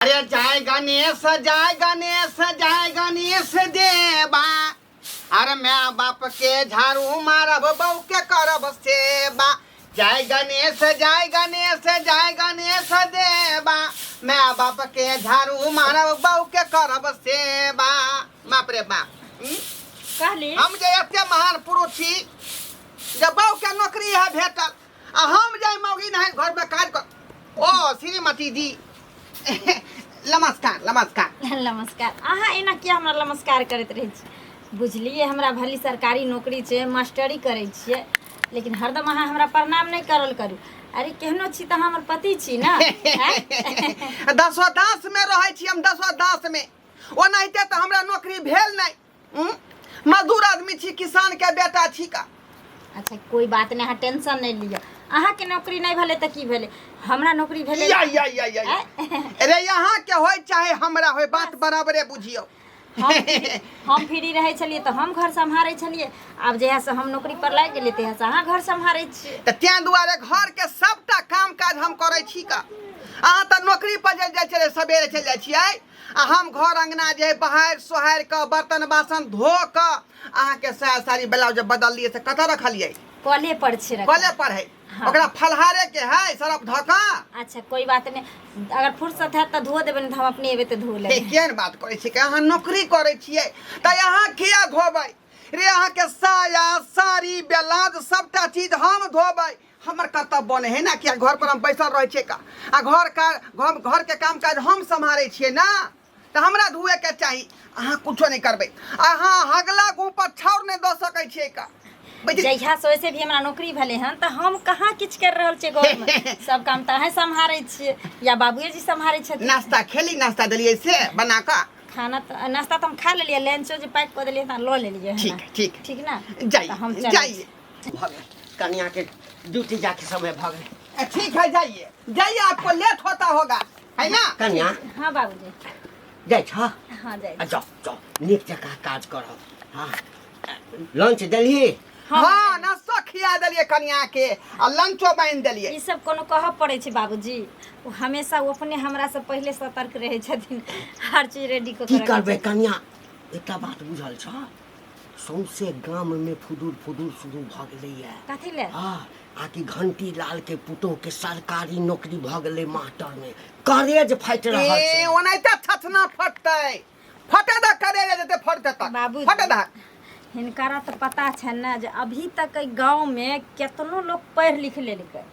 अरे जय गणेश देवा। अरे मैं बाप के झाड़ू मारब बहू के करब सेवा। जय गणेश देवा। मैं बाप के झाड़ू मारब बहू के करब सेवा। बाप रे बाप। कहली हम जे एते महान पुरुष छी जब बहू के नौकरी है भेटल आ हम जाय मौगी नहीं घर में काज कर। ओ श्रीमती जी नमस्कार नमस्कार नमस्कार। अहाँ एना किया हमरा नमस्कार करैत रहै छी? बुझलिए हमरा भली सरकारी नौकरी छै, मास्टरी करै छियै, लेकिन हरदम अहाँ हमरा प्रणाम नहीं करल करू। अरे केहनो छी त हमर पति छी ना। दसो दास में रहै छी हम, दसो दास में ओनाहिते त हमरा नौकरी भेल नहीं। मजदूर आदमी छी, किसान के बेटा छी का। अच्छा कोई बात नहीं, अहाँ टेंशन नहीं लिया। अहाँ के नौकरी नहीं भेले त की भेले, हमरा नौकरी भेले। या अरे यहाँ के होय चाहे हमरा होय, बात बराबरे बुझियो। हम फ्री रहे छलिए तो हम घर संभारे छलिए, अब जहिया से हम नौकरी पर लाग गेलिए तहिया से अहाँ घर संभारे छी। त त्या दुआरे घर के सबटा काम काज हम करे छी का। अहाँ त नौकरी पर जाय छले, सवेरे चल जाय छियै आ हम घर अंगना जे बहार सोहार के बर्तन बासन धो के अहाँ के साया साड़ी ब्लाउज बदल लिए से कत रखलिए? कॉले पर छे रखा। कॉले पर है। हाँ। ओकरा फलहारे के है सरफ धोका। अच्छा कोई बात नहीं, अगर फुर्सत है त धो देबे, हम अपने एबे त धो लेबे। केहन बात करे छी के अहाँ नौकरी करे छियै त अहाँ किया धोबै रे? अहाँ के साया साड़ी ब्लाउज सबटा चीज हम धोबै। हमर कर्तव्य बने है ना कि घर पर हम बैसल रहे छियै का आ घर के काम काज हम संभाले छियै ना, त हमरा धुए के चाही। अहाँ कुछो नहीं करबै, अहाँ हगला गु पर छाउर नहीं द सकै छियै का। जहिया से वैसे भी हमरा नौकरी भेले हन त हम कहाँ किछ कर रहल छियै घर में। सब काम त अहाँ संभारे छियै या बाबूजी जी संभारे छथिन। नाश्ता खेली? नाश्ता देलिए से बना का? खाना नाश्ता तो हम खा लेलिए, लंचो जे पैक कर देलिए त लो लेलिए। ठीक ना, जाइए कन्या के ड्यूटी जाके समय भाग गए। ठीक है जाइए, आपको लेट होता होगा है ना कन्या? हाँ बाबूजी जाय छ। हाँ जाय जाओ नीक जगह काज करो। हाँ लंच देलिए? हाँ नाश्ता खिया देलिए कन्या के आ लंचो बांध देलिए। ई सब कोनो कहब पड़े छै बाबूजी, वो हमेशा वो अपने हमरा से पहले सतर्क रहे छथिन, हर चीज रेडी को की करबे कन्या। एकटा बात बुझल छ, सौंसे गाम में फुदूर शुरू भ गेलैया। कथि ले? हां आकि घंटी लाल के पुतोह के सरकारी नौकरी भ गेलै मास्टर में। करेज फाइट रहल छै। ओनाइते छछना फटतै, फटे द करेज जते फटतै त बाबूजी फटे द। हिनकारा तो पता है ना जे अभी तक गांव में केतनो लोग पढ़ लिख लेलकै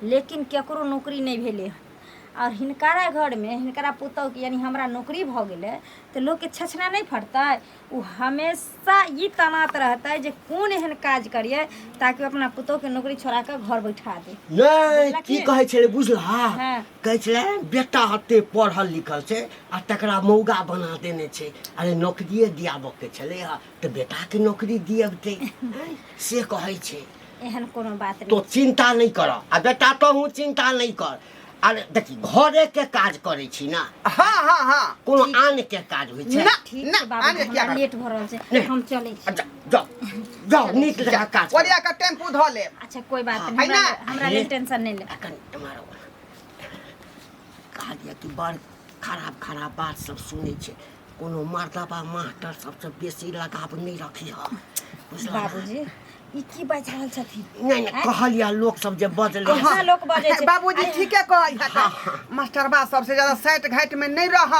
लेकिन केकरो नौकरी नहीं भेले हन। और हिनकारा घर में हिनकारा पुतौह के यानी हमरा नौकरी भ गेले तो लोग के छछना नहीं फटतै। उ हमेशा ये तनात रहतै जे कोन एहन काज करिए ताकि अपना पुतौह के नौकरी छोड़ा के घर बैठा दे। नहीं की कहै छले बुझला? हाँ। कहै छले बेटा हते पढ़ल लिखल छै आ तकरा मौगा बना देने छै। अरे नौकरी दियाबो के छले त बेटा के नौकरी दियबते से कहै छै। एहन कोनो बात नहीं। तो चिंता नहीं कर आ बेटा तो हूँ चिंता नहीं कर। अरे देखी घरे के काज करे छी ना। हाँ कोनो आन के काज होय छै। ठीक है बाबू, हमरा लेट भ रहल छै, हम चलै छी। जाओ नीक जगह काज ओरिया के टेम्पू ध ले। अच्छा कोई बात नहीं, हमरा ले टेंशन नहीं ले। तुम्हारा कहा दिया कि बड़ खराब बात सब सुने छै। कोनो मर्दबा मास्टर सबसे बेसी लगाव नहीं रखी ह। बाबूजी ई की बाज रहल छथिन? नहीं कहलिया लोग सब जे बजले। कहाँ लोग बजे छै? बाबूजी ठीके कहै छथि। मास्टरबा सबसे ज्यादा साइट घाट में नहीं रह।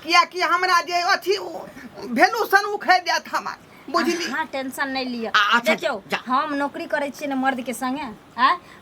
किया कि हमरा जे अथी भेलू सन उखै देत हमर, बुझली? हाँ टेंशन नहीं लिया। देखियो हम नौकरी करे छियै ना मर्द के संगे,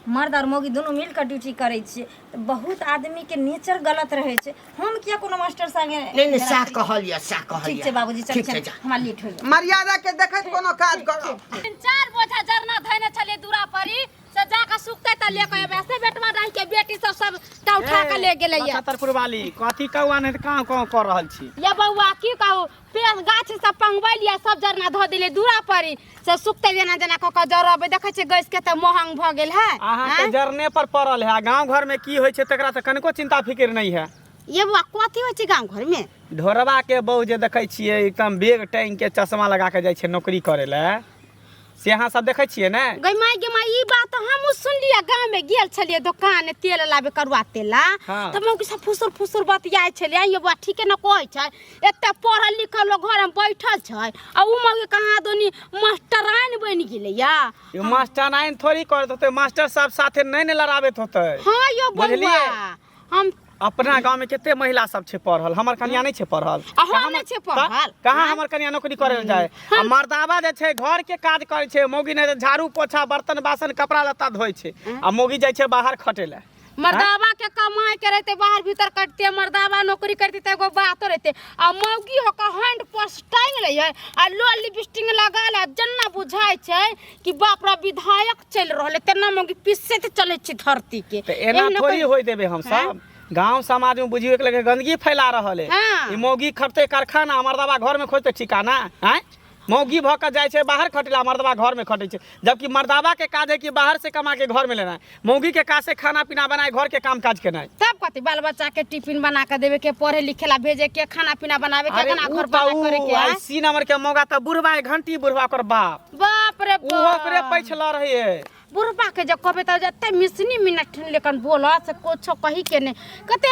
मर्द और मौगी दोनों मिल कर ड्यूटी करे छियै तो बहुत आदमी के नेचर गलत रहे छै। हम किया कोनो मास्टर संगे नहीं सा कहलिया। ठीक छै बाबूजी, चल हमरा लेट होय। मर्यादा के देखत कोनो काज करो। 4 बोझा जरना धैने छले दूरा परी से जाके सुखते त लेके एबे से बेटवा रही के बेटी सब टा उठा के ले गेलै या। छतरपुर वाली कथी कौआ ने कहां कर रहल छी? ये बउआ की कहू, पेड़ गाछ सब पंगबै लिया, सब जरना धो दिले दूरा परी से सुखते जना क क जरबे। देखे छै गैस के त महंग भ गेल है। अहाँ के जरने पर पड़ल है, गांव घर में की होय छै तकरा से कनको चिंता फिक्र नहीं है। ये बुआ कथी होय छै गांव घर में? ढोरबा के बहू जे देखै छियै एकदम बैग टांग के चश्मा लगा के जाय छै नौकरी करे ले, से अहाँ सब देखै छियै ने। गे माई ई बात हम सुनलिए, गांव में गेल छलिए दुकान तेल लाबे करुआ तेला, हाँ। त मौगी सब फुसुर बतियाय छलिए। ये बात ठीके न कहै छै, एते पढ़ल लिखल लोग घर में बैठल छै आ उ मौगी कहाँ दोनी मास्टराइन बन गेले या। ये मास्टराइन थोड़ी करत होते, मास्टर साहब साथे नहीं ने लड़ाबैत होते। हां यो बुझलिए? बउआ हम अपना गांव में केते महिला सब छै पढ़ल, हमर कन्या नहीं छै पढ़ल। अहाँ नहीं छै पढ़ल। कहाँ हमर कन्या नौकरी करे ले जाए। आ मर्दावा जे छै घर के काज करे छै, मौगी ने झाड़ू पोछा बर्तन बासन कपड़ा लत्ता धोय छै आ मौगी जाय छै बाहर खटे ले। मर्दावा के कमाई के रहते बाहर भीतर करते, मर्दावा नौकरी करते त एगो बात रहते आ मौगी हो का हैंड पर्स टांग ले है आ लो लिपस्टिक लगा ले, जन्ना बुझाय छै कि बाप रे विधायक चल रहले, तेना मौगी पीछे से चले छै धरती के। तो एना थोड़ी होय देबे हम सब। गांव समाज में बुझियो के लगे गंदगी फैला रहल है। हाँ। ई मौगी खटते कारखाना, मर्दावा घर में खोजते ठिकाना हैं। मौगी भ के जाय छै बाहर खटेला, मर्दावा घर में खटे छै, जबकि मर्दावा के काज है कि बाहर से कमा के घर में लेना है, मौगी के काज से खाना पीना बनाए घर के काम काज केना। तब कथी बाल बच्चा के टिफिन बना के देवे के, पढ़े लिखे ला भेजे के, खाना पीना बनावे के, केना घर बार करे के। ऐसी नंबर के मौगा त बुढ़वा घंटी बुढ़वा कर बाप बाप रे ओहो ओकरे पैछला रही है। बुढ़बा के जब कहबे त जते मिसनी मिनट लेकिन बोला से कुछो कही के ने कते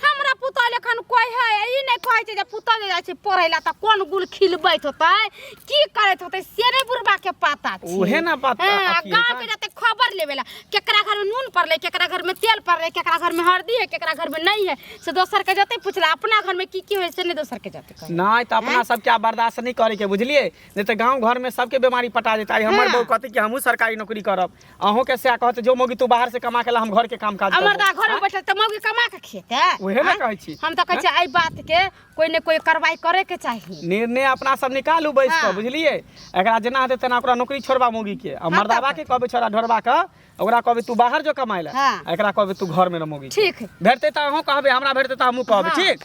हमरा पुता लेखन कोई है ई नहीं कहै छै जे पुता जे जाय छै पढ़ैला त कोन गुल खिलबैत होतै, की करैत होतै से रे बुढ़बा के पता छै। ओहे ना पता। गांव के जते खबर लेवेला केकरा घर में नून पड़ले, केकरा घर में तेल पड़ले, केकरा घर में हल्दी है, केकरा घर में नहीं है, से दोसर के जते पूछला अपना घर में की होय से नहीं दोसर के जते कहे। नहीं तो अपना सब क्या बर्दाश्त नहीं करे के, बुझलिए? नहीं तो गांव घर में सबके बीमारी पटा देता है। हमर बहू कहते कि हमहू सरकारी नौकरी करब, अहों के से कहते जो मौगी तू बाहर से कमा के ला, हम घर के काम काज करब। मर्दा घर में बैठल त मौगी कमा के खेते। ओहे ना कहै छी हम त कहै छी आई बात के कोई ने कोई कार्रवाई करे के चाहिए। निर्णय अपना सब निकालू बैस के, बुझलिए? एकरा जेना हेते तेना ओकरा नौकरी छोड़बा मौगी के, आ मर्दावा के कहबे छोड़ा ढोरबा के, ओकरा कहबे तू बाहर जो कमाए ला, एकरा कहबे तू घर में न मौगी। ठीक है, भेटते त अहों कहबे, हमरा भेटते त हमहू कहबे। ठीक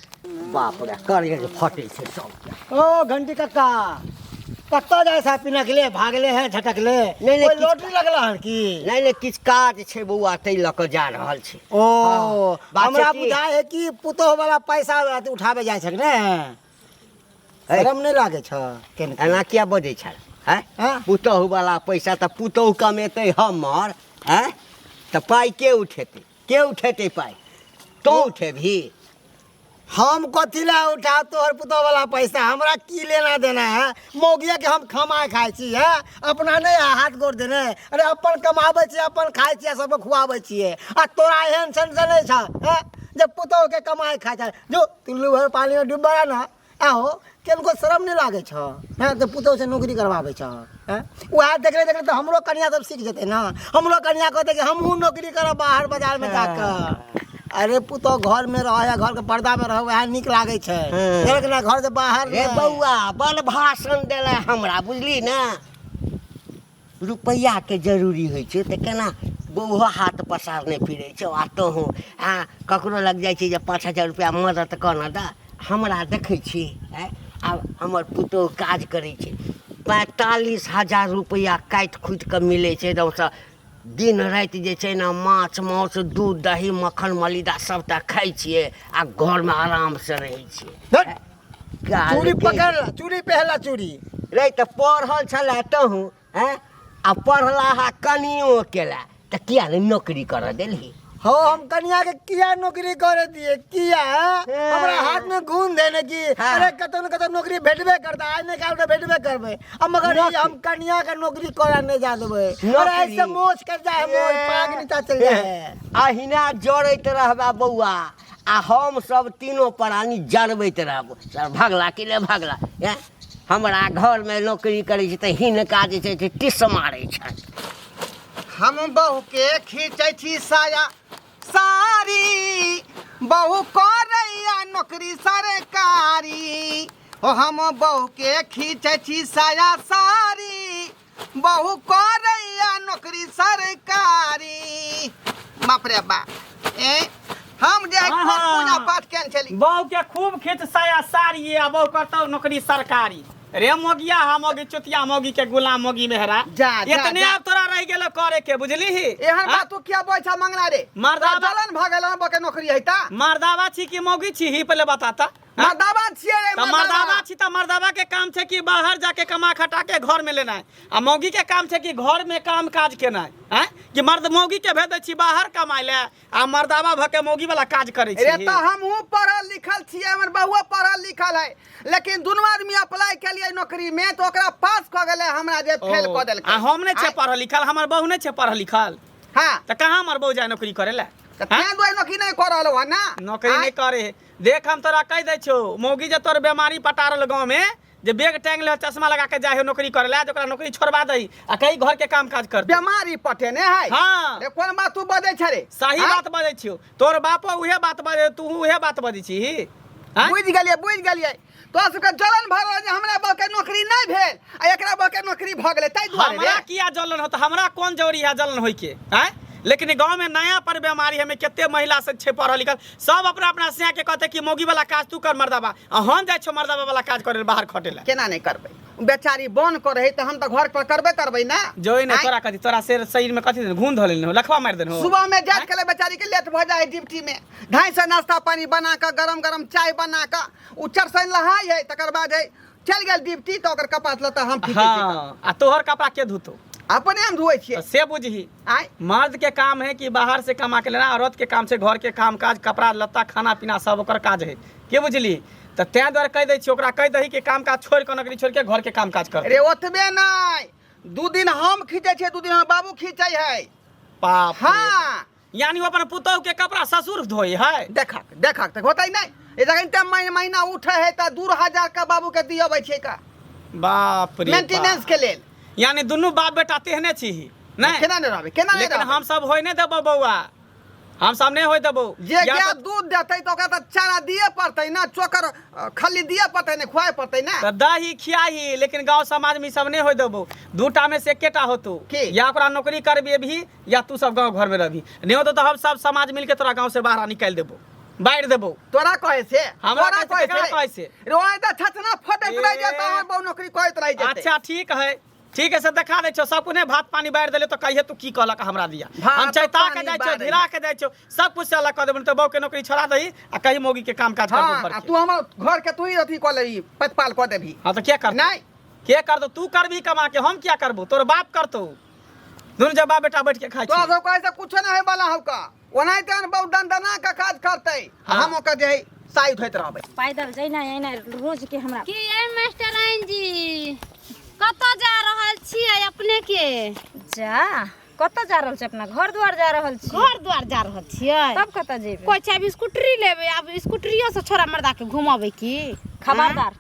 बाप रे करिए के फटे छै सब। ओ घंटी कक्का कत्ता जाए सा पीना के लिए भागले हैं झटकले। नहीं, कोई किछ- लॉटरी लगला हन की? नहीं किछ काज छै बउआ, तै ल के जा रहल छै। ओ बात हमरा छै कि- बुझाए है कि पुतोह वाला पैसा उठावे जाए छक ने, शरम नहीं लागे छ केन के? एना किया बजै छै हैं? हाँ? पुतोहू वाला पैसा त पुतोहू कमेतै हमर हैं, त पाई के उठेतै पाई तो उठेबही। हम कथी ला उठा तोहर पुतोह वाला पैसा? हमरा की लेना देना है? मौगिया के हम खमाए खाए छी है, अपना नहीं हाथ गोड़ देने। अरे अपन कमाबै छी, अपन खाए छी, सबके खुआबै छिए, आ तोरा एहन सेंसन नहीं छ हैं जब पुतोह के कमाए खाए छ। जो तुल्लू भर पानी में डूब रहा ना आहो, केनको शरम नहीं लागे छ हैं? तो पुतोह से नौकरी करवावे छ हैं? वहाँ देखले तो हमरो कन्या सब सीख जेते ना। हमरो कन्या कहते कि हमहू नौकरी करब बाहर बाजार में जाकर। अरे पुतो घर में रह या घर के पर्दा में रह, वह निक लागे छै। एक ना घर से बाहर रे बउआ बड़ भाषण देले हमरा, बुझली ना? रुपैया के जरूरी होइ छै त केना बउहो हाथ पसारने फिरे छै, आ तोहू आ ककरो लग जाइ छै जे 5,000 रुपया मदद करना दा। हमरा देखै छी आब हमर पुतोह काज करै छै, 45,000 रुपया काटि खुटि के मिलै छै एकदमसँ। दिन राति जे छै ने माछ माउस दूध दही मक्खन मलिदा सबटा खाइ छियै आ घरमे आरामसँ रहै छियै। चूड़ी पकड़ ला, चूड़ी पहला चूड़ी रे तऽ पढ़ल छलै तहूँ हैं, आ पढ़ला हा कनियो केला तऽ किया ने नौकरी करऽ देलही? हो हम कन्या के किया नौकरी करे दिए? किया हमरा हाथ में घून देने की? अरे कतौ न कतौ नौकरी भेटबे करता, आज नहीं काल तो भेटबे करबे। अब मगर ये हम कन्या के नौकरी करे नहीं जा देबे। अरे ऐसे मोच कर जाए, मोच पाग नीचा चल जाए। अहिना जड़ैत रहबा बौआ, आ हम सब तीनों प्राणी जरबैत रहबो। सर भगला कि ले भगला हैं? हमरा घर में नौकरी करे छै तऽ हिनका जे छै से टिस मारै छै। हम बहू के खींचे छी साया सारी, बहू करैया नौकरी सरकारी। ओ हम बहू के खींचे छी साया सारी, बहू करैया नौकरी सरकारी। बाप रे बा हम जे पूजा पाठ केन छली, बहू के खूब खेत साया सारी आ बहू करतौ नौकरी सरकारी। रे मोगिया हा मोगी चुतिया मोगी के गुलाम मोगी मेहरा जा, इतने जा। अब तोरा रह गेलो करे के, बुझली ही? एहन बात तू किया बोल छ मंगला रे? मर्दावा जलन भ गेल बके नौकरी है ता? मर्दावा छी कि मोगी छी ही पहले बताता। मर्दावा छिए रे तो मर्दावा छी तो मर्दावा के काम छे कि बाहर जाके कमा खटा के घर में लेना है आ मौगी के काम छे कि घर में काम काज केना है कि मर्द मौगी के भेज दै छी बाहर कमाए ले आ मर्दावा भ के मौगी वाला काज करे छी रे तो हमहू पढ़ल लिखल छिए हमर बहुआ पढ़ल लिखल है लेकिन दुनू आदमी अप्लाई केलिए नौकरी में तो ओकरा पास क गेले हमरा जे फेल क देलकै आ हम नै छे पढ़ल लिखल हमर बहू नै छे पढ़ल लिखल हां तो कहाँ हमर बहू जाए नौकरी करे ले त तें दुआरे नौकरी नहीं कर रहलो है ना नौकरी नहीं करे देख हम तोरा कह दै छौ मौगी जे तोर बीमारी पटारल गाँव में जे बैग टांग ले चश्मा लगा के जाए नौकरी करे ले ओकरा नौकरी छोड़वा दही आ कहीं घर के काम काज कर बीमारी पटेने है हाँ रे कोन बात तू बजै छ रे सही बात बजै छियो तोर बापो उहे बात बजे तू उहे बात बजै छी बुझ गेलिए तो सबके जलन भर जे हमरा बा के नौकरी नहीं भेल आ एकरा बा के नौकरी भ गेलै तै दुआरे हमरा किया जलन होत हमरा कौन जरूरी है जलन होई के हैं लेकिन गांव में नया पर बीमारी हमें केते महिला से छे पढ़ल लिखल सब अपना अपना सिया के कहते कि मौगी वाला काज तू कर मर्दाबा हम जाय छो मर्दाबा वाला काज करे बाहर खटे ला केना नहीं करबै बेचारी बन करे त हम त घर पर करबै ना जोई ने तोरा कथि तोरा शरीर में कथि घून धलेन हो लखवा मार देन हो सुबह में जात के बेचारी के लेट भ जाए ड्यूटी में ढाई से नाश्ता पानी बना के गरम गरम चाय बना के उ चरसन लहाई है तकर बाद है चल गेल ड्यूटी तो ओकर कपाट लता हम ठीक हां आ तोहर कपड़ा के धुतो अपने हम धोए छिए से बुझही आय मर्द के काम है कि बाहर से कमा के लेना औरत के काम से घर के काम काज कपड़ा लत्ता खाना पीना सब ओकर काज है के बुझली त तै द्वारा कह दै छी ओकरा कह दही कि काम काज छोड़ के नौकरी छोड़ के घर के काम काज कर रे ओतबे नहीं 2 दिन हम खींचे छे 2 दिन हमर बाबू खींचे है पाप हां यानी वो अपन पुतौह के कपड़ा ससुर धोई है देखा तक होतै नहीं ए जगन त महीना उठे है त 2000 का बाबू के दियबै छै का बाप रे मेंटेनेंस के लेल यानी दुनू बाप बेटा तेहने छी नहीं केना नहीं रहबे केना नहीं लेकिन रहबे हम सब होय नहीं देबो बौआ हम सब नहीं होय देबो जे गाय दूध देतै तो ओकरा त चारा दिए पड़तै ना चोकर खली दिए पड़तै ने खुआए पड़तै ना त दही खियाही लेकिन गांव समाज में सब नहीं होय देबो दूटा में से एकेटा होतो या ओकरा नौकरी करबे भी या तू सब गांव घर में रहबी नहीं होतो तो हम सब समाज मिलके तोरा गांव से बाहर निकाल देबो बाहर देबो तोरा कहे से हमरा कहे से रोए त छछना फटैत रह जाता हमर बहु नौकरी करैत रह जाते अच्छा ठीक है से देखा दे छो सब कुने भात पानी बाहर देले तो कहिए तू की कहलक हमरा दिया हम चैता के जाय छो धिरा के जाय छो सब कुछ से अलग कर देबन तो बहु के नौकरी छोड़ा दही आ कहीं मौगी के काम काज कर हां तू हमर घर के तू ही अथी क लेही पतपाल क देबी हां तो क्या कर नहीं के कर दो तू करबी कमा के हम क्या करबो तोर बाप करतो दोनों जब बाप बेटा बैठ के खाइ तो छी सब कहे से कुछ नहीं है वाला हौका ओनाइते बहुत दंदना का काज करतै हम ओकर जे है साइड होइत रहबै पैदल जइना एना रोज के हमरा की ए मास्टराइन जी कतऽ जा रहल छियै अपने के जा कतऽ जा रहल छी अपना घर द्वार जा रहल छी घर द्वार जा रहल छियै तब कतऽ जेबै कोइ छै अब स्कूटरी लेबै अब स्कूटरियो से छोरा मर्दा के घुमाबै की खबरदार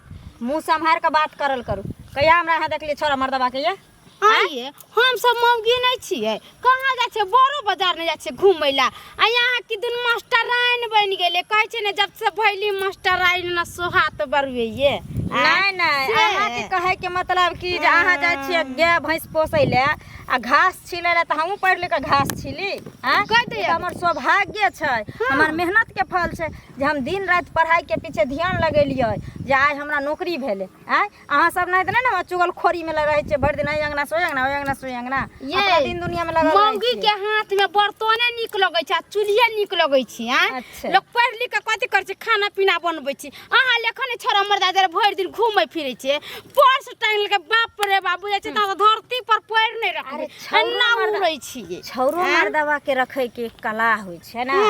मुंह संभार के बात करल करू कहिया हमरा यहाँ देखलिए छोरा मर्दबा के ये आइए हम सब मौगी नहीं छियै कहाँ जाइ छै बड़ो बाजार नहीं जाइ छै घुमै ला आ यहाँ की दुन मास्टराइन बन गेले कहै छै ने जब से भइली मास्टराइन न सोहात बरुए ये नहीं अहाँ के कहे के मतलब कि जे अहाँ जाइ छियै गाय भैंस पोसै ले आ घास छिलै ले त हमहू पढ़ लिख के घास छिली हां कह दे हमर सौभाग्य छै हमर मेहनत के फल छै जे हम दिन रात पढ़ाई के पीछे ध्यान लगेलियै जे आइ हमरा नौकरी भेले आय अहाँ सब नहीं देने ना चुगलखोरी में लग रहे छै भर दिन अंगना सोय अंगना ये दिन दुनिया में लगा मौगी के हाथ में बर्तने निक लगै छै चूल्हे निक लगै छै अच्छा। लोग पढ़ लिख के कथि कर छै खाना पीना बनबै छै अहाँ लेखन छोरा मर्दा जरा भर दिन घूमै फिरै छै पर्स टांग के बाप रे बाप बुझै छै त धरती पर पैर नहीं रखै अन्ना उड़ै छियै छौरो मर्दवा के रखे के कला होइ छै ना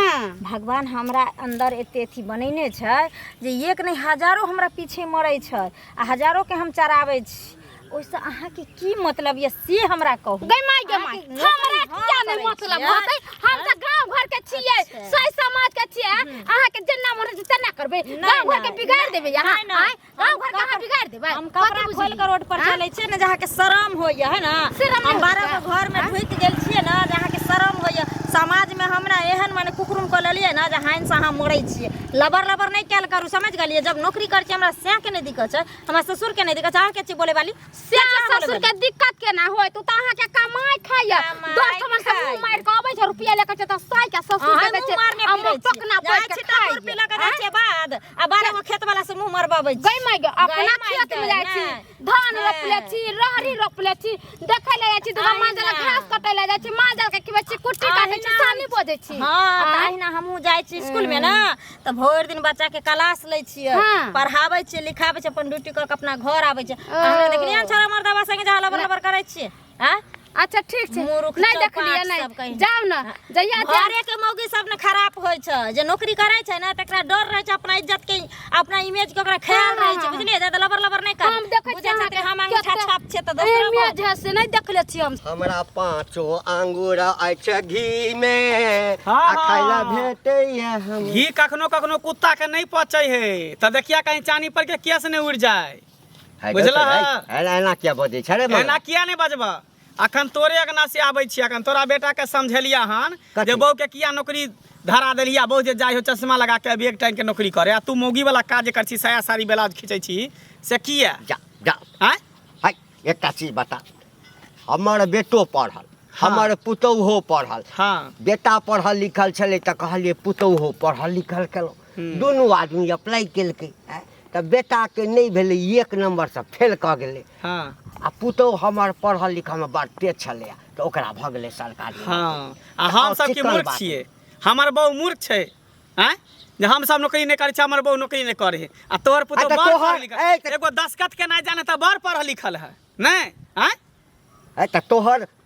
भगवान हमरा अंदर एते अथी बनेने छै जे एक नहीं हजारों हमरा पीछे मरै छै आ हजारों के हम चराबै छी ओइसे अहाँ के की मतलब ये से हमरा कहू गई माई हमरा किया नहीं मतलब होतै हम त गांव घर के छियै सही समाज के छियै अहाँ के जेना मन छै तेना करबै गांव घर के बिगाड़ देबै यहाँ गांव घर के अहाँ बिगाड़ देबै हम कपड़ा खोल के रोड पर चलै छियै ने जहाँ के शरम होइए है ना हम 12 गो घर में ढुक गेल छियै ना जहाँ के शरम होइए समाज में हमरा एहन माने कुकुरुम क लेलिए ना जे हाइन से अहाँ मरै छियै लबर नहीं कैल करू समझ गेलिए जब नौकरी कर छी हमरा से के नहीं दिक्कत छै हमरा ससुर के नहीं दिक्कत छै अहाँ के छी बोले वाली से ससुर के दिक्कत केना होय तू त अहाँ के कमाई खाइया दोस्त हमर से मुंह मार के आबै छै रुपया लेके त साई के ससुर के छै हम पकना पड़ के खाइ रुपया लगा दै छै बाद आ 12 गो खेत वाला से मुंह मरबाबै गई माई अपना खेत में जाइ छी धान रोपले छी रहरी रोपले छी देखे ले जाइ छी दुगो माजल घास कटे ले जाइ छी माजल के किबे छी कुट्टी काटे छी सानी बजे छी हाँ तहिना हमहूँ जाइ छी स्कूल में ना तो भोर दिन बच्चा के क्लास लै छियै हाँ। पढ़ाबै छियै लिखाबै छियै अपन ड्यूटी कर के अपना घर आबै छै हमरा देखलियै ने छोरा मर्दावा संगे जहाँ लबर लबर करै छियै हैं अच्छा ठीक छै मूर्ख नहीं चौपाट देखलिए सब कहीं। नहीं जाओ ना जइया घरे के मौगी सब ने खराब होइ छै जे नौकरी करै छै ना तकरा डर रहै छै अपना इज्जत के अपना इमेज के ओकरा ख्याल रहै छै बुझलिए ज्यादा लबर लबर नहीं कर हम देखै बुझै छै छी हम अंगूठा छाप छै त दोसरा इमेज है से नहीं देखले छी हम हमरा 5 अंगूर अछि घी में हाँ, आ खाइला हाँ। भेटैया हम घी कखनो कखनो कुत्ता के नहीं पचै है त देखिया कहीं चानी पर के केस नहीं उड़ जाए बुझला एना क्या बजै छै रे एना किया नहीं बजबा अखन तोरे अगना से आबै छी अखन तोरा बेटा के समझेलिया हन कथी? जे बहू के किया नौकरी धरा देलिया बहु जे जाइ हो चश्मा लगा के अभी एक टाइम के नौकरी करे आ तू मौगी वाला काज कर छी साया साड़ी ब्लाउज खींचे छी से किया जा जा हैं हाय एकटा चीज बता हमर बेटो पढ़ल हमर पुतौहो पढ़ल हाँ बेटा पढ़ल लिखल छलै तऽ कहलिए पुतौहो पढ़ल लिखल केलहुँ दुनू आदमी अप्लाई केलकै तऽ बेटाके नहि भेलै 1 नंबर से फेल कऽ गेलै हाँ आ पुतौह हमर पढ़ल लिखलमे बड़ तेज छलै तऽ ओकरा भऽ गेलै सरकारी हाँ आ हम सब की चिक्कन मूर्ख बात। छियै हमर बहु मूर्ख छै हैं जे हम सब नौकरी नहीं करे छी हमर बहु नौकरी नहीं करे है आ तोहर पुतो तऽ बड़ तोहर- पढ़ल लिखल एगो दस्खत के नहीं जाने त बड़ पढ़ल लिखल है नहीं हैं तऽ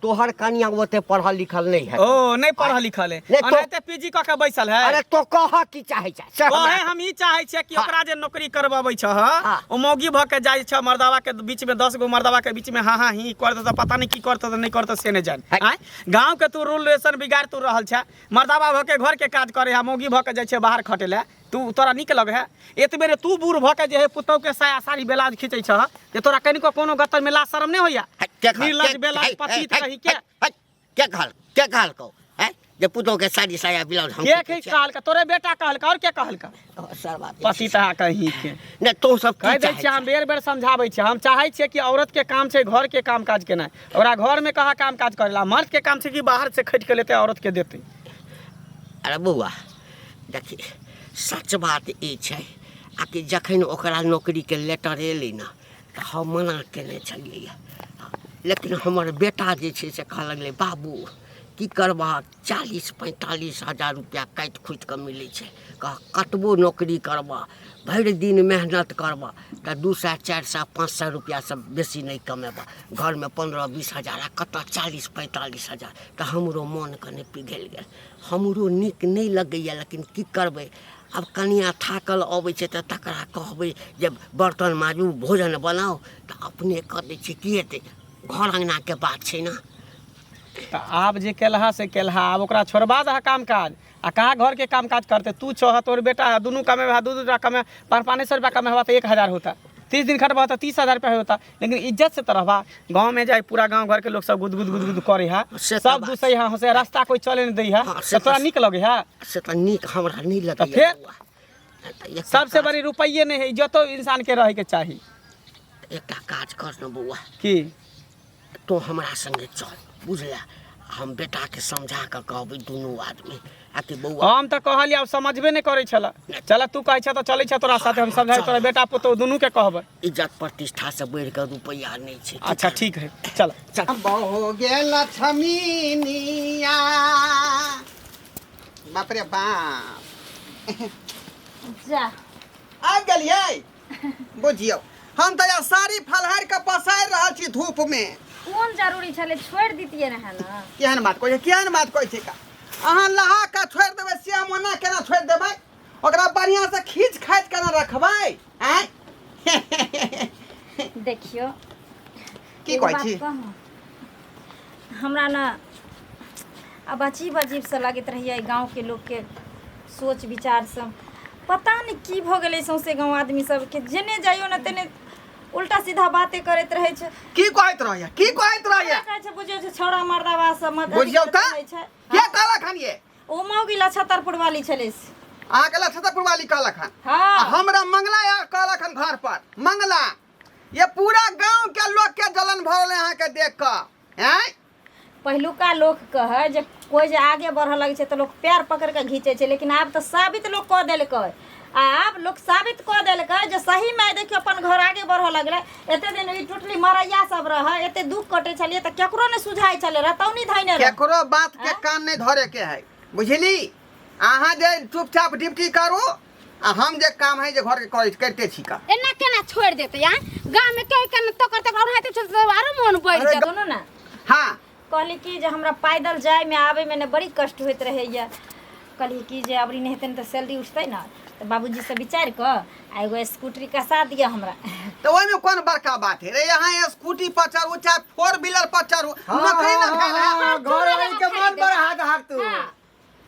तोहर कनिया ओते पढ़ल लिखल नहीं है ओ नहीं पढ़ल लिखल है नहीं तो- अनाहिते पीजी क के बैसल है अरे तो कह की चाहै छै से हमरा कहे हम ई चाहे छियै कि हाँ। ओकरा जे नौकरी करबाबै छ हाँ। ओ मौगी भ के जाइ छ मर्दावा के बीच में 10 गो मर्दावा के बीच में हाँ हाँ ही करत त पता नहीं की करत त नहीं करत से नहीं जान है। आय गांव के तू रूल रेशन बिगाड़ तू रहल छ मर्दावा भ के घर के काज करे है मौगी भ के जाइ छ बाहर खटे ले तू तोरा निक लगे है एतबेरे तू बूढ़ भ के जे है पुतौ के साया साड़ी ब्लाउज खींचै छ जे तोरा कनिको कोनो गतर में ला शरम नहीं होइया निर्लज बेलाज पतित रही के के कहल कहो हैं जे पुतौह के साड़ी साया ब्लाउज हम के कहल का तोरे बेटा कहल का और के कहल का सर बात पतित कहीं के नहीं तो सब कह की दै छियै हम बेर बेर समझाबै छियै हम चाहै छियै कि औरत के काम छै घर के काम काज केनाइ ओकरा घर में कहाँ काम काज करेला मर्द के काम छै कि बाहर से खरीद के लेते औरत के देते अरे बौआ देखी सच बात ई छै आ कि जखन ओकरा नौकरी के लेटर एलै ने तऽ हम मना केने छलियै लेकिन हमर बेटा जे छै से कहऽ लगलै बाबू की करबा 40-45 हजार रुपया काटि खुटि कऽ मिलै छै कह कतबो नौकरी करबा भरि दिन मेहनत करबा तऽ 200 400 500 रुपया से बेसी नहीं कमेबा घर में 15-20 हजार आ कतऽ 40-45 हजार तऽ हमरो मन कने पिघलि गेल हमरो नीक नहीं लगैया लेकिन की करबै अब कनिया थाकल अबै छै तऽ तकरा कहबै जे बर्तन माजू भोजन बनाओ तऽ अपने कऽ दै छै की हेतै घर अंगना के बात छै ना तऽ आब जे केलहा से केलहा आब ओकरा छोड़बा दह काम काज आ कहाँ घर के काम काज करते तू छह तोर बेटा है दुनू कमे दू रुपया कमे 500 रुपया कमे हुआ तो 1000 होता 30 दिन खटबा तो 30,000 रुपया होता लेकिन इज्जत से तो रहबा गाँव में जाए पूरा गाँव घर के लोग सब गुद गुद गुद गुद करे है से तो सब बात दूसरे यहाँ से रास्ता कोई चले नहीं दै है हाँ, से तो तोरा तो- निक लगे है से तऽ नीक हमरा नहीं तो लगैया फिर? बौआ। तऽ एकटा सबसे काज- बड़ी रुपये नहीं है इज्जतो इंसान के रहे के चाहिए एकटा काज कर न बौआ कि तो हमरा संगे चल बुझला हम बेटा के समझा कऽ कहबै दुनू आदमी आ कि बौआ हम तो कहलिए अब समझबे नहीं करे छला चल तू कहे छ तो चले छ तोरा साथे हम समझाई तोरा बेटा पुतो दुनू के कहबै इज्जत प्रतिष्ठा से बढ़ि कऽ रुपैया नहीं छै अच्छा ठीक है चल बहु गेल छमीनिया बाप रे बाप जा आ गेलियै बुझियौ हम तऽ यहाँ साड़ी फलहारि के पसारि रहल छी धूप में कौन जरूरी छले छोड़ दीतिए रहे ना केहन बात कहै छै केहन बात कहै छै का अहाँ नहा के छोड़ि देबै से मना केना छोड़ि देबै ओकरा बढ़िया से खींच खाइत केना रखबै आँय देखियो की एगो कहै बात छी कहूँ? हमरा ना अब अजीब अजीब से लगैत रहिए गांव के लोग के सोच विचार सब पता नहीं की भ गेलै सौंसे गांव आदमी सब के जेने जाइयो ना तेने उल्टा सीधा बातें करैत रहे छै की कहैत रहैया की कहैत रहैया कहै छै बुझियो छै छौड़ा मर्दावा सब मत बुझियौ तऽ रहै छै के कहलक हन ये ओ मौगी लछतरपुर वाली छलै से। अहाँके लक्षतपुर वाली कहलक हन आ हाँ हमरा मंगला यार कहलक हन घर पर मंगला ये पूरा गांव के लोग के जलन भरल यहाँ के देख कऽ हैं पहिलुका लोग कहे जे कोई जे आगे बढ़ लगे छै तो लोग पैर पकड़ के घींचे छै लेकिन आब तो साबित लोग कह देलकै अब लोग साबित कर देलक जे सही में देखियो अपन घर आगे बढ़ लगले। एते दिन ई टोटली मरैया सब रह, एते दुख कटे चलिए त केकरो ने सुझाई चले रहतौनी धैने रह। केकरो बात के कान नहीं धरे के है, बुझली? अहाँ जे चुपचाप ड्यूटी करू आ हम जे काम है जे घर के करते छी का। एना केना छोड़ देते यार? गांव में कई कन तो करते रहते छ आरो मन बढ़ जात। सुनो ना, हाँ कहली कि जे हमरा पैदल जाए में आवे में ने बड़ी कष्ट होइत रहैया। कहली कि जे अबरी नहीं हेतै त सैलरी उठतै ना, तो बाबूजी से विचार क आ एगो स्कूटरी कसा दिया हमरा। तो ओहिमे कौन बड़का बात है रे? यहाँ स्कूटी पर चढ़ू चाहे 4 व्हीलर पर चढ़ू, नौकरी न भेल है। घर वाली के मन बढ़ा दे हाथ तू।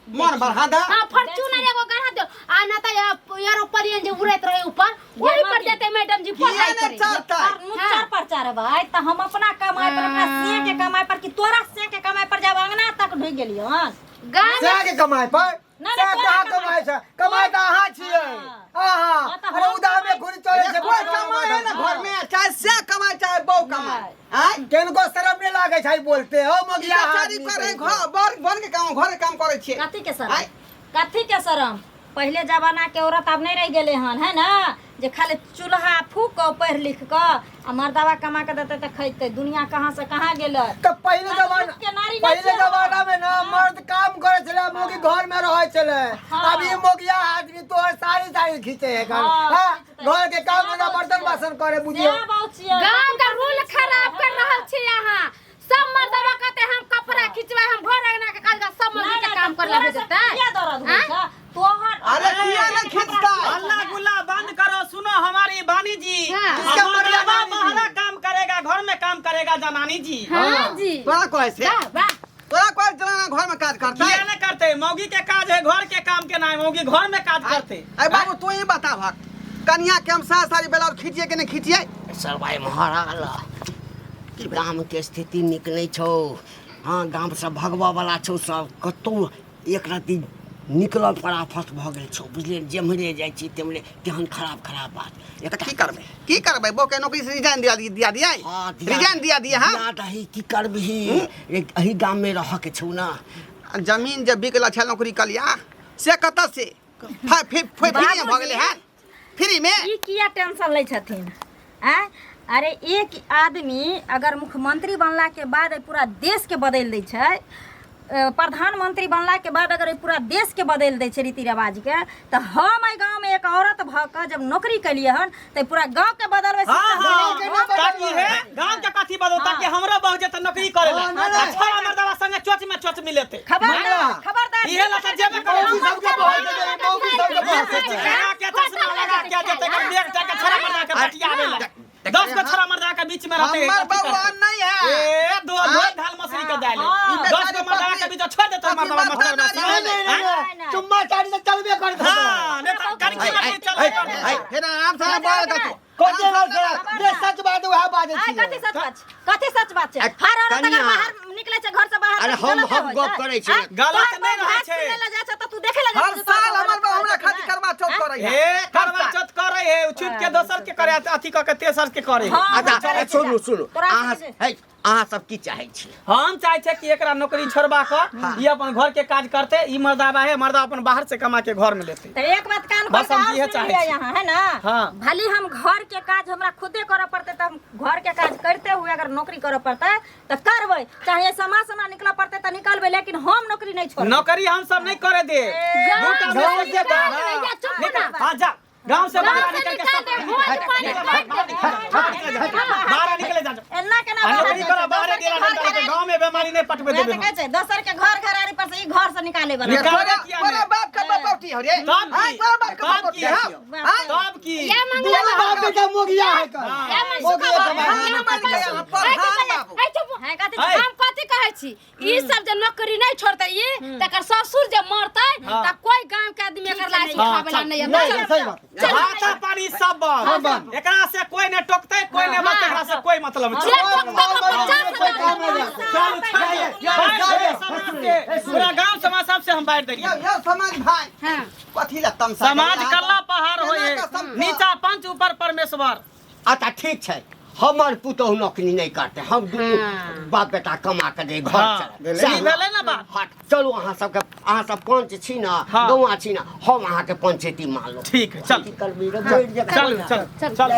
मन बढ़ा दा। हां फॉर्च्यूनर एगो गढ़ा दो आ ना त एरोप्लेन जे उड़ैत रहे ऊपर वही पर देते मैडम जी पढ़ाई करे। नुच्चर पर चढ़बै त हम अपना कमाई पर, अपना से के कमाई पर कि तोरा से के कमाई पर जब अंगना तक ढुक गेलियो हन। गांव से के कमाई पर ना, से ना, कहाँ तोरा कमाई छै? कमाई त अहाँ छियै। हाँ, तो अरे हम उधार में घुरी चले छै। कोई कमाए है ना घर में, चाहे से कमाए चाहे बहू कमाए। आय केनको शरम नहीं लागे छै बोलते हो मगिया बेचारी करे घर बन के काम, घर के काम करे छियै। कथी के शरम? आय कथी के शरम? पहले जमाना के औरत अब नहीं रह गेले हन, है ना? जे खाली चूल्हा फूक के पढ़ लिख के आ मर्दवा कमा के देते त खैते। दुनिया कहाँ से कहाँ गेलै? तो पहले जमाना में ना मर्द काम करे छले, मोगी घर में रहे छले। हाँ। अभी मोगिया आदमी तो सारी खींचे है घर। हाँ, हाँ, खींचते घर के काम में ना बर्तन बासन करे बुझियो। क्या बात छियै? गांव का रूल खराब कर रहल छी यहाँ। सब मर्दवा कहते हम कपड़ा खिंचवा, हम घर अंगना के काज सब मर्द के काम कर ले देते। क्या दर्द होइ छै? तोहर अरे किया न खींचता? हल्ला गुल्ला बंद करो। सुनो हमारी बानी जी, हाँ। किसका हमारा मतलब बानी जी? बाहर काम करेगा, घर में काम करेगा जनानी जी। हां जी तोरा कहे से तोरा कहे चलाना घर में काज करता किया है? न करते? मौगी के काज है घर के काम के, ना मौगी घर में काज करते। अरे बाबू तू ही बता भक, कन्या के हम सारी ब्लाउज खींचिए कि नहीं खींचिए? सर भाई महाराज कि गाम के स्थिति नीक नहीं छौ। हाँ गाम से भगवा वाला छौ, सब कतौ एक राति निकल फटाफट भ गेल छौ, बुझलिए? जेम्हरे जाइ छी तेम्हरे केहन खराब बात। तो की करबै बो के नौकरी से रिजाइन दिया दिया हाँ, रिजाइन दिया हां। याद रही की करबही, एही गाम में रह के छौ ना। जमीन जब बिकला छ नौकरी कलिया से कत से फ्री भ गेले है? फ्री में ई किया टेंशन लै छथिन? अरे एक आदमी अगर मुख्यमंत्री बनला के बाद पूरा देश के बदल दै छै, प्रधानमंत्री बनला के बाद अगर पूरा देश के बदल दै छै रीति रिवाज के, तो हम एहि गांव में एक औरत भ के जब नौकरी कलिए हन तो पूरा गांव के बदलवे ताकि है गांव के कथी बदलता कि हमरो बहु जे त नौकरी करे ला छोरा मर्दवा संगे चोच मिलेते। खबरदार इहे ला त जेबे करे मौगी सबके बहुत है। के चश्मा लगा के देते कर देख के छोरा मर्दा के बटियावे ला 10 के छोरा मर्दा के बीच में रहते हैं। हमर बउआ नहीं है ए दो ढाल मछली के डाले 10 के मर्दा के बीच छोड़ देते मर्दवा मतलब चुम्मा चाटी से चलबे कर दे। हां नहीं तो करकी मत चल। फिर आराम से बोल दो कोजे ना जे सच बात वह बाजे छी। कथी सच बात छै? हर औरत अगर बाहर निकले छै घर से बाहर, अरे हम गप करे छी। गलत नहीं रहे छै। ले जा छै त तू देखे लगे हर साल हमर बउआ हमरा खातिर करवा चौथ करे है। ए करवा चौथ करे है, छुप के दोसर के करे अथी क के तेसर के करे है। अच्छा सुनु अहाँ अहाँ सब की चाहे छी? हम चाहे छे कि एकरा नौकरी छोड़बा क ई अपन घर के काज करते। ई मर्दावा है, मर्दा अपन बाहर से कमा के घर में लेते। तो एक बात कान खोल बस हम के इहे सुन चाहे लिया छी। यहाँ, है ना? हाँ। भले हम घर के काज हमरा खुदे करे पड़ते तो हम घर के काज करते हुए अगर नौकरी करे पड़ता तो करबै, चाहे समाज से निकल पड़ते तो निकलबै, लेकिन हम नौकरी नहीं छोड़बै। नौकरी हम सब नहीं करे दे। गांव दूटा से हां जा गांव से बाहर निकल के सब बाहर निकले जा। एना केना नौकरी करो बाहर गेला के गांव में बीमारी नहीं पटबे देबे। कहै छै दोसर के घर घरारी पर से ई घर से निकाले वाला। तोरा बाप का बपौती हो रे? तब की? तोरा बाप का तब बपौती की? है? तब की? दोनों बाप बेटा मोगिया है कर। हम कथी कहै छी? ई सब जे नौकरी नहीं छोड़ते ई तकर ससुर जे मरते त कोई गांव के आदमी एकर लाश खावे ला नहीं है। सही बात। भाता पानी सब बंद। एकरा से कोई ने टोकते, कोई ने मत, एकरा से कोई मतलब जे नहीं। पूरा गांव समाज सब से हम बांट देलिए। यो समाज भाई कथी ला तमसा समाज कल्ला पहाड़ होए, नीचा पंच ऊपर परमेश्वर। अच्छा ठीक छै, हमर पुतोह नौकरी नहीं करते हम दुनू बाप बेटा कमा के दे घर हाँ, चले सही भेलै ना बात? हट, चलू अहाँ सबके अहाँ सब पंच छी ना हाँ। गौआ छी ना हम अहाँ के पंचायती मान लो ठीक है चल की करबी रे बैठ जा चल चल चल चल